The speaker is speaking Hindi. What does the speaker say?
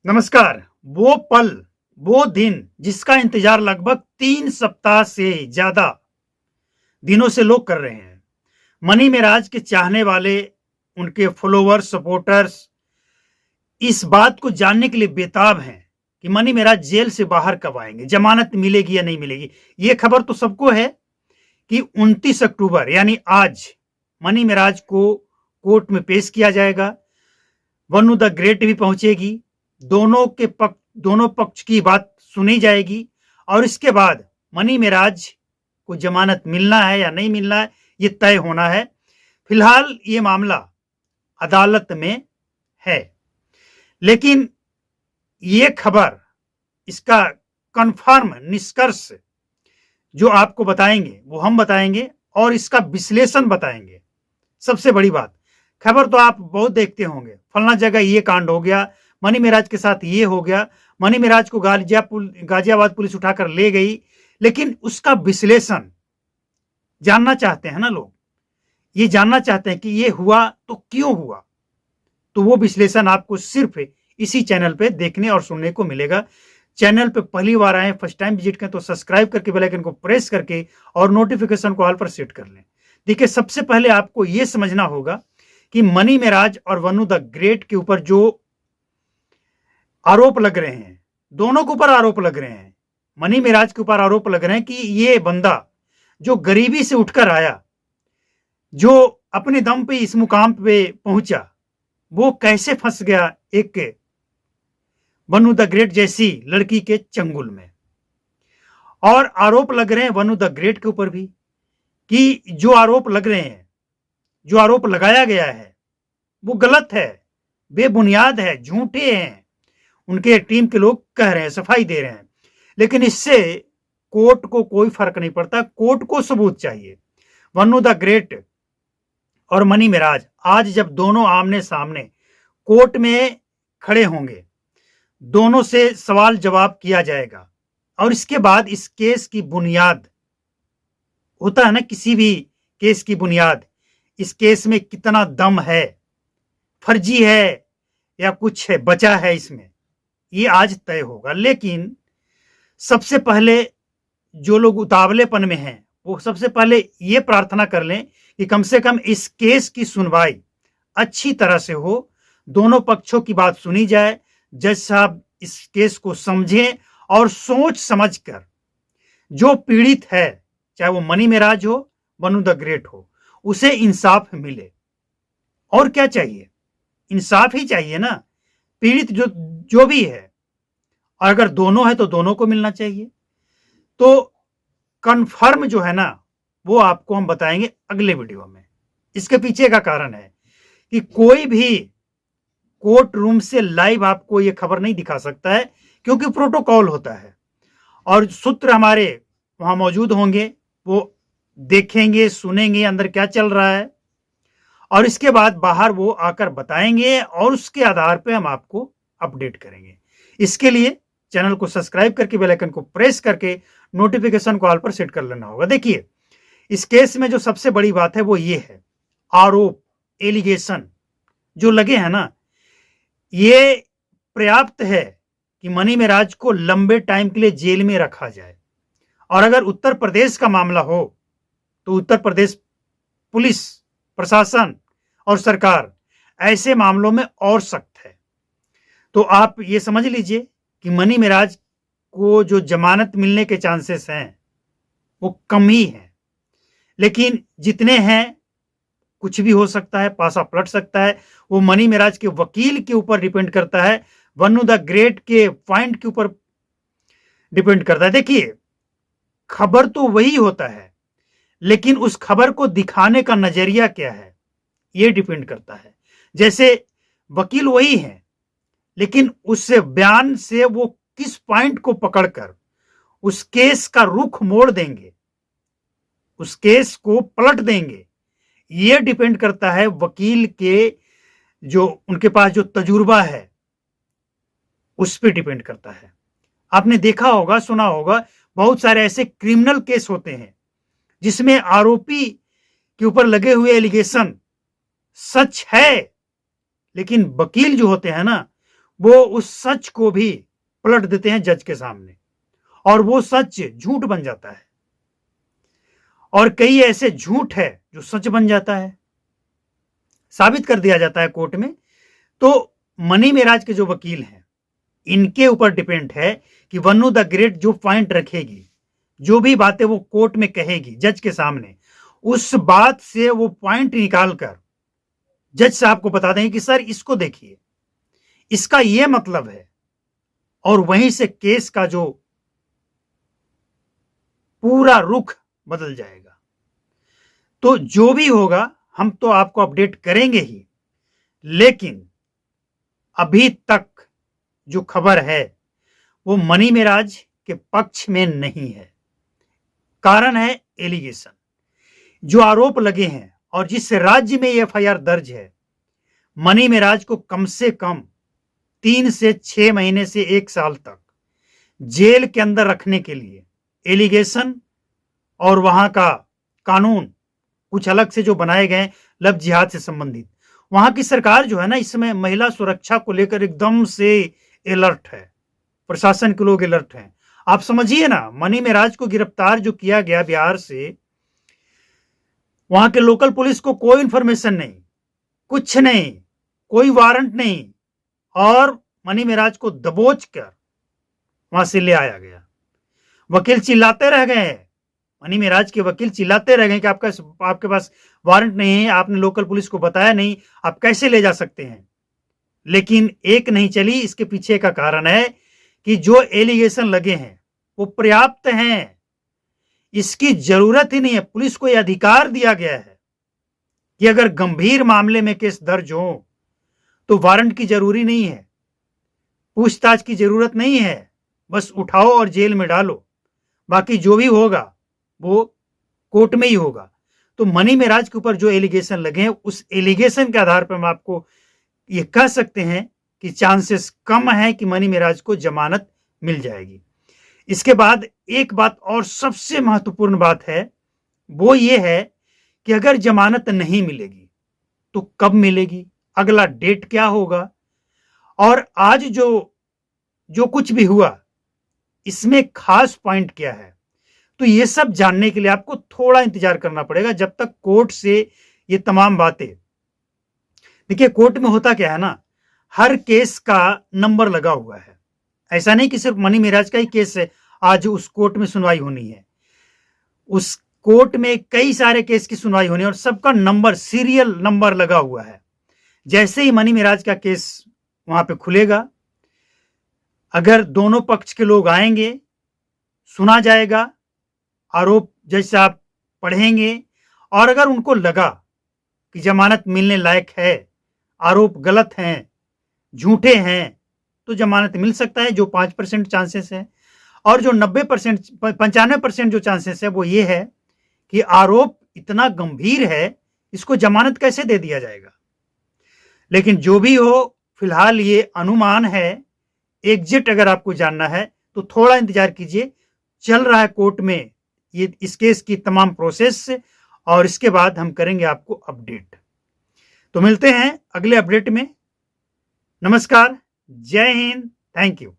नमस्कार। वो पल, वो दिन जिसका इंतजार लगभग 3 सप्ताह से ज्यादा दिनों से लोग कर रहे हैं। मनी मेराज के चाहने वाले, उनके फॉलोवर्स, सपोर्टर्स इस बात को जानने के लिए बेताब हैं कि मनी मेराज जेल से बाहर कब आएंगे, जमानत मिलेगी या नहीं मिलेगी। ये खबर तो सबको है कि 29 अक्टूबर यानी आज मनी मेराज को कोर्ट में पेश किया जाएगा। वनु द ग्रेट भी पहुंचेगी। दोनों पक्ष की बात सुनी जाएगी और इसके बाद मनी मेराज को जमानत मिलना है या नहीं मिलना है, ये तय होना है। फिलहाल ये मामला अदालत में है, लेकिन ये खबर, इसका कंफर्म निष्कर्ष जो आपको बताएंगे वो हम बताएंगे और इसका विश्लेषण बताएंगे। सबसे बड़ी बात, खबर तो आप बहुत देखते होंगे, फलना जगह ये कांड हो गया, मनी मेराज के साथ ये हो गया, मनी मेराज को गाजियाबाद पुलिस उठाकर ले गई, लेकिन उसका विश्लेषण जानना चाहते हैं ना लोग। ये जानना चाहते हैं कि ये हुआ तो क्यों हुआ। तो वो विश्लेषण आपको सिर्फ इसी चैनल पे देखने और सुनने को मिलेगा। चैनल पे पहली बार आए, फर्स्ट टाइम विजिट करें तो सब्सक्राइब करके बेल आइकन को प्रेस करके और नोटिफिकेशन को ऑल पर सेट कर लें। देखिए, सबसे पहले आपको यह समझना होगा कि मनी मेराज और वनु द ग्रेट के ऊपर जो आरोप लग रहे हैं, दोनों के ऊपर आरोप लग रहे हैं। मनी मेराज के ऊपर आरोप लग रहे हैं कि ये बंदा जो गरीबी से उठकर आया, जो अपने दम पे इस मुकाम पे पहुंचा, वो कैसे फंस गया एक वनु द ग्रेट जैसी लड़की के चंगुल में। और आरोप लग रहे हैं वनु द ग्रेट के ऊपर भी कि जो आरोप लग रहे हैं, जो आरोप लगाया गया है, वो गलत है, बेबुनियाद है, झूठे हैं। उनके टीम के लोग कह रहे हैं, सफाई दे रहे हैं, लेकिन इससे कोर्ट को कोई फर्क नहीं पड़ता। कोर्ट को सबूत चाहिए। वनु द ग्रेट और मनी मेराज आज जब दोनों आमने सामने कोर्ट में खड़े होंगे, दोनों से सवाल जवाब किया जाएगा और इसके बाद इस केस की बुनियाद, होता है ना किसी भी केस की बुनियाद, इस केस में कितना दम है, फर्जी है या कुछ है बचा है इसमें, ये आज तय होगा। लेकिन सबसे पहले जो लोग उतावलेपन में हैं, वो सबसे पहले ये प्रार्थना कर लें कि कम से कम इस केस की सुनवाई अच्छी तरह से हो, दोनों पक्षों की बात सुनी जाए, जज साहब इस केस को समझें और सोच समझकर जो पीड़ित है, चाहे वो मनी मेराज हो, वनु द ग्रेट हो, उसे इंसाफ मिले। और क्या चाहिए? इंसाफ ही चाहिए ना। पीड़ित जो भी है, और अगर दोनों है तो दोनों को मिलना चाहिए। तो कंफर्म जो है ना, वो आपको हम बताएंगे अगले वीडियो में। इसके पीछे का कारण है कि कोई भी कोर्ट रूम से लाइव आपको ये खबर नहीं दिखा सकता है, क्योंकि प्रोटोकॉल होता है और सूत्र हमारे वहां मौजूद होंगे, वो देखेंगे, सुनेंगे अंदर क्या चल रहा है और इसके बाद बाहर वो आकर बताएंगे और उसके आधार पे हम आपको अपडेट करेंगे। इसके लिए चैनल को सब्सक्राइब करके बेल आइकन को प्रेस करके नोटिफिकेशन को ऑल पर सेट कर लेना होगा। देखिए, इस केस में जो सबसे बड़ी बात है वो ये है, आरोप, एलिगेशन जो लगे हैं ना, ये पर्याप्त है कि मनी मेराज को लंबे टाइम के लिए जेल में रखा जाए। और अगर उत्तर प्रदेश का मामला हो तो उत्तर प्रदेश पुलिस प्रशासन और सरकार ऐसे मामलों में और सख्त है। तो आप ये समझ लीजिए कि मनी मेराज को जो जमानत मिलने के चांसेस हैं वो कम ही हैं, लेकिन जितने हैं कुछ भी हो सकता है, पासा पलट सकता है। वो मनी मेराज के वकील के ऊपर डिपेंड करता है, वनु द ग्रेट के पॉइंट के ऊपर डिपेंड करता है। देखिए, खबर तो वही होता है, लेकिन उस खबर को दिखाने का नजरिया क्या है ये डिपेंड करता है। जैसे वकील वही है, लेकिन उस बयान से वो किस पॉइंट को पकड़कर उस केस का रुख मोड़ देंगे, उस केस को पलट देंगे, ये डिपेंड करता है वकील के जो उनके पास जो तजुर्बा है उस पर डिपेंड करता है। आपने देखा होगा, सुना होगा, बहुत सारे ऐसे क्रिमिनल केस होते हैं जिसमें आरोपी के ऊपर लगे हुए एलिगेशन सच है, लेकिन वकील जो होते हैं ना, वो उस सच को भी पलट देते हैं जज के सामने और वो सच झूठ बन जाता है और कई ऐसे झूठ है जो सच बन जाता है, साबित कर दिया जाता है कोर्ट में। तो मनी मेराज के जो वकील हैं, इनके ऊपर डिपेंड है कि वन्नू द ग्रेट जो पॉइंट रखेगी, जो भी बातें वो कोर्ट में कहेगी जज के सामने, उस बात से वो पॉइंट निकालकर जज साहब को बता देंगे कि सर इसको देखिए, इसका ये मतलब है, और वहीं से केस का जो पूरा रुख बदल जाएगा। तो जो भी होगा हम तो आपको अपडेट करेंगे ही, लेकिन अभी तक जो खबर है वो मनी मेराज के पक्ष में नहीं है। कारण है एलिगेशन, जो आरोप लगे हैं और जिस राज्य में एफआईआर दर्ज है, मनी मेराज को कम से कम 3 से 6 महीने से 1 साल तक जेल के अंदर रखने के लिए एलिगेशन और वहां का कानून कुछ अलग से जो बनाए गए लव जिहाद से संबंधित, वहां की सरकार जो है ना, इस समय महिला सुरक्षा को लेकर एकदम से अलर्ट है, प्रशासन के लोग अलर्ट हैं। आप समझिए ना, मनी मेराज को गिरफ्तार जो किया गया बिहार से, वहां के लोकल पुलिस को कोई इंफॉर्मेशन नहीं, कुछ नहीं, कोई वारंट नहीं, और मनी मेराज को दबोच कर वहां से ले आया गया। वकील चिल्लाते रह गए, मनी मेराज के वकील चिल्लाते रह गए कि आपके पास वारंट नहीं है, आपने लोकल पुलिस को बताया नहीं, आप कैसे ले जा सकते हैं। लेकिन एक नहीं चली। इसके पीछे का कारण है कि जो एलिगेशन लगे हैं वो पर्याप्त हैं, इसकी जरूरत ही नहीं है। पुलिस को यह अधिकार दिया गया है कि अगर गंभीर मामले में केस दर्ज हो तो वारंट की जरूरी नहीं है, पूछताछ की जरूरत नहीं है, बस उठाओ और जेल में डालो, बाकी जो भी होगा वो कोर्ट में ही होगा। तो मनी मेराज के ऊपर जो एलिगेशन लगे हैं, उस एलिगेशन के आधार पर हम आपको ये कह सकते हैं कि चांसेस कम है कि मनी मेराज को जमानत मिल जाएगी। इसके बाद एक बात और सबसे महत्वपूर्ण बात है, वो ये है कि अगर जमानत नहीं मिलेगी तो कब मिलेगी, अगला डेट क्या होगा, और आज जो कुछ भी हुआ इसमें खास पॉइंट क्या है। तो ये सब जानने के लिए आपको थोड़ा इंतजार करना पड़ेगा जब तक कोर्ट से ये तमाम बातें। देखिए, कोर्ट में होता क्या है ना, हर केस का नंबर लगा हुआ है। ऐसा नहीं कि सिर्फ मनी मेराज का ही केस है आज उस कोर्ट में सुनवाई होनी है, उस कोर्ट में कई सारे केस की सुनवाई होनी है और सबका नंबर, सीरियल नंबर लगा हुआ है। जैसे ही मनी मेराज का केस वहां पे खुलेगा, अगर दोनों पक्ष के लोग आएंगे, सुना जाएगा, आरोप जज साहब पढ़ेंगे, और अगर उनको लगा कि जमानत मिलने लायक है, आरोप गलत हैं, झूठे हैं, तो जमानत मिल सकता है, जो 5% चांसेस है। और जो 90%, 95% जो चांसेस है वो ये है कि आरोप इतना गंभीर है, इसको जमानत कैसे दे दिया जाएगा। लेकिन जो भी हो, फिलहाल ये अनुमान है। एग्जिट अगर आपको जानना है तो थोड़ा इंतजार कीजिए, चल रहा है कोर्ट में ये इस केस की तमाम प्रोसेस, और इसके बाद हम करेंगे आपको अपडेट। तो मिलते हैं अगले अपडेट में। नमस्कार, जय हिंद, थैंक यू।